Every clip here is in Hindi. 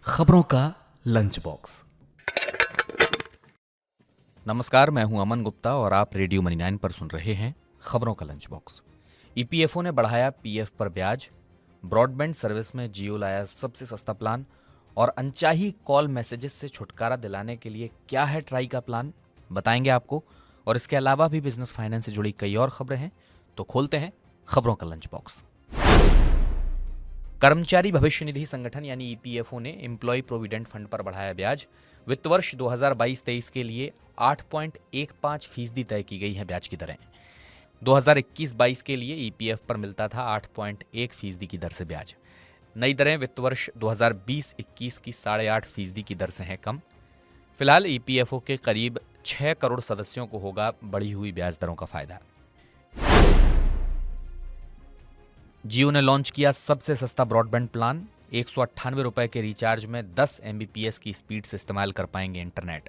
खबरों का लंच बॉक्स। नमस्कार, मैं हूं अमन गुप्ता और आप रेडियो मनी 9 पर सुन रहे हैं खबरों का लंच बॉक्स। ईपीएफओ ने बढ़ाया पीएफ पर ब्याज, ब्रॉडबैंड सर्विस में जियो लाया सबसे सस्ता प्लान और अनचाही कॉल मैसेजेस से छुटकारा दिलाने के लिए क्या है ट्राई का प्लान, बताएंगे आपको। और इसके अलावा भी बिजनेस फाइनेंस से जुड़ी कई और खबरें हैं, तो खोलते हैं खबरों का लंच बॉक्स। कर्मचारी भविष्य निधि संगठन यानी ईपीएफओ ने एम्प्लॉय प्रोविडेंट फंड पर बढ़ाया ब्याज। वित्त वर्ष 2022-23 के लिए 8.15% तय की गई हैं ब्याज की दरें। 2021-22 के लिए ईपीएफ पर मिलता था 8.1% की दर से ब्याज। नई दरें वित्त वर्ष 2020-21 की 8.5% की दर से हैं कम। फिलहाल ईपीएफओ के करीब 6 करोड़ सदस्यों को होगा बढ़ी हुई ब्याज दरों का फायदा। जियो ने लॉन्च किया सबसे सस्ता ब्रॉडबैंड प्लान। 198 रुपए के रिचार्ज में 10 MBPS की स्पीड से इस्तेमाल कर पाएंगे इंटरनेट।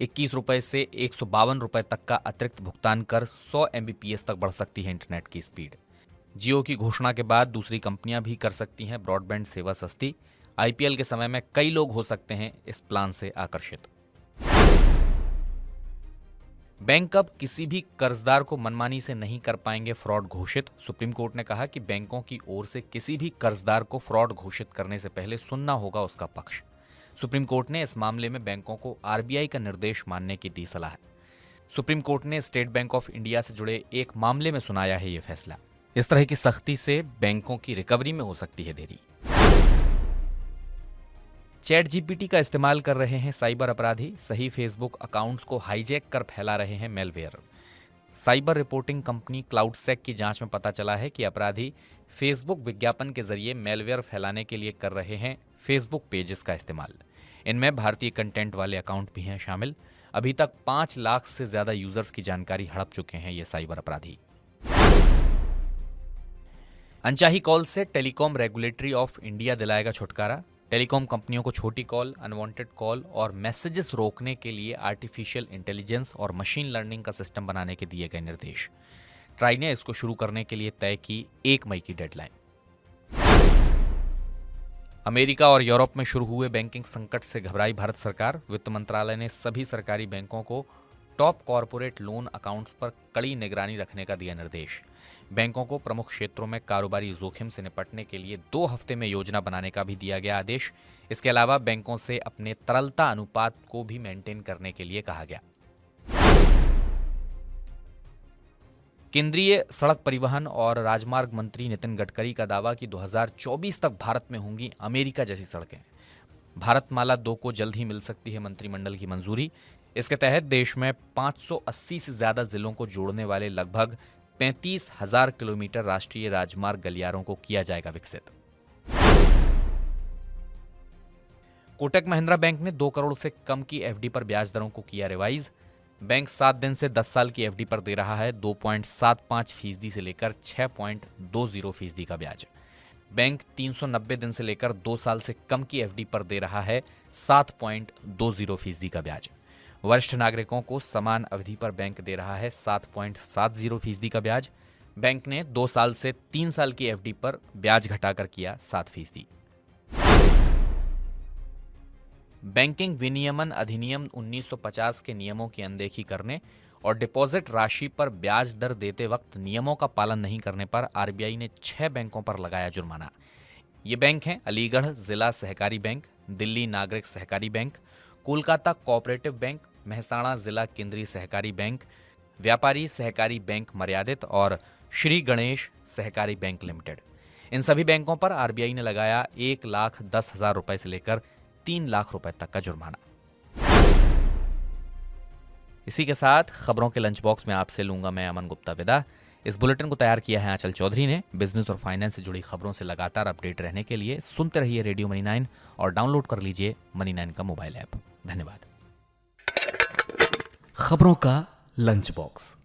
21 रुपए से 152 रुपए तक का अतिरिक्त भुगतान कर 100 MBPS तक बढ़ सकती है इंटरनेट की स्पीड। जियो की घोषणा के बाद दूसरी कंपनियां भी कर सकती हैं ब्रॉडबैंड सेवा सस्ती। IPL के समय में कई लोग हो सकते हैं इस प्लान से आकर्षित। बैंक अब किसी भी कर्जदार को मनमानी से नहीं कर पाएंगे फ्रॉड घोषित। सुप्रीम कोर्ट ने कहा कि बैंकों की ओर से किसी भी कर्जदार को फ्रॉड घोषित करने से पहले सुनना होगा उसका पक्ष। सुप्रीम कोर्ट ने इस मामले में बैंकों को RBI का निर्देश मानने की दी सलाह। सुप्रीम कोर्ट ने स्टेट बैंक ऑफ इंडिया से जुड़े एक मामले में सुनाया है ये फैसला। इस तरह की सख्ती से बैंकों की रिकवरी में हो सकती है देरी। चैट जीपीटी का इस्तेमाल कर रहे हैं साइबर अपराधी। सही फेसबुक अकाउंट्स को हाईजैक कर फैला रहे हैं malware. Cyber reporting company CloudSEK की जांच में पता चला है कि अपराधी फेसबुक विज्ञापन के जरिए मेलवेयर फैलाने के लिए कर रहे हैं फेसबुक पेजेस का इस्तेमाल। इनमें भारतीय कंटेंट वाले अकाउंट भी हैं शामिल। अभी तक 5 लाख से ज्यादा यूजर्स की जानकारी हड़प चुके हैं ये साइबर अपराधी। अनचाही कॉल से टेलीकॉम रेगुलेटरी ऑफ इंडिया दिलाएगा छुटकारा। टेलीकॉम कंपनियों को छोटी कॉल, अनवांटेड कॉल और मैसेजेस रोकने के लिए आर्टिफिशियल इंटेलिजेंस और मशीन लर्निंग का सिस्टम बनाने के दिए गए निर्देश। ट्राई ने इसको शुरू करने के लिए तय की 1 मई की डेडलाइन। अमेरिका और यूरोप में शुरू हुए बैंकिंग संकट से घबराई भारत सरकार। वित्त मंत्रालय ने सभी सरकारी बैंकों को टॉप कॉरपोरेट लोन अकाउंट्स पर कड़ी निगरानी रखने का दिया निर्देश। बैंकों को प्रमुख क्षेत्रों में कारोबारी जोखिम से निपटने के लिए 2 हफ्ते में योजना बनाने का भी दिया गया आदेश। इसके अलावा बैंकों से अपने तरलता अनुपात को भी मेंटेन करने के लिए कहा गया। केंद्रीय सड़क परिवहन और राजमार्ग मंत्री नितिन गडकरी का दावा कि 2024 तक भारत में होंगी अमेरिका जैसी सड़कें। भारतमाला 2 को जल्द ही मिल सकती है मंत्रिमंडल की मंजूरी। इसके तहत देश में 580 से ज्यादा जिलों को जोड़ने वाले लगभग 35,000 किलोमीटर राष्ट्रीय राजमार्ग गलियारों को किया जाएगा विकसित। कोटक महिंद्रा बैंक ने 2 करोड़ से कम की FD पर ब्याज दरों को किया रिवाइज। बैंक 7 दिन से 10 साल की FD पर दे रहा है 2.75% से लेकर 6.20% का ब्याज। बैंक 390 दिन से लेकर 2 साल से कम की FD पर दे रहा है 7.20% का ब्याज। वरिष्ठ नागरिकों को समान अवधि पर बैंक दे रहा है 7.70% का ब्याज। बैंक ने 2 साल से 3 साल की FD पर ब्याज घटाकर किया 7%। बैंकिंग विनियमन अधिनियम 1950 के नियमों की अनदेखी करने और डिपॉजिट राशि पर ब्याज दर देते वक्त नियमों का पालन नहीं करने पर RBI ने 6 बैंकों पर लगाया जुर्माना। ये बैंक हैं अलीगढ़ जिला सहकारी बैंक, दिल्ली नागरिक सहकारी bank, Kolkata cooperative bank, Mehsana जिला केंद्रीय सहकारी बैंक, व्यापारी सहकारी बैंक मर्यादित और श्री गणेश सहकारी बैंक लिमिटेड। इन सभी बैंकों पर RBI ने लगाया 1,10,000 रुपए से लेकर 3 लाख रुपए तक का जुर्माना। इसी के साथ खबरों के लंच बॉक्स में आपसे लूंगा मैं अमन गुप्ता विदा। इस बुलेटिन को तैयार किया है आंचल चौधरी ने। बिजनेस और फाइनेंस से जुड़ी खबरों से लगातार अपडेट रहने के लिए सुनते रहिए रेडियो मनी 9 और डाउनलोड कर लीजिए मनी 9 का मोबाइल ऐप। धन्यवाद। खबरों का लंच बॉक्स।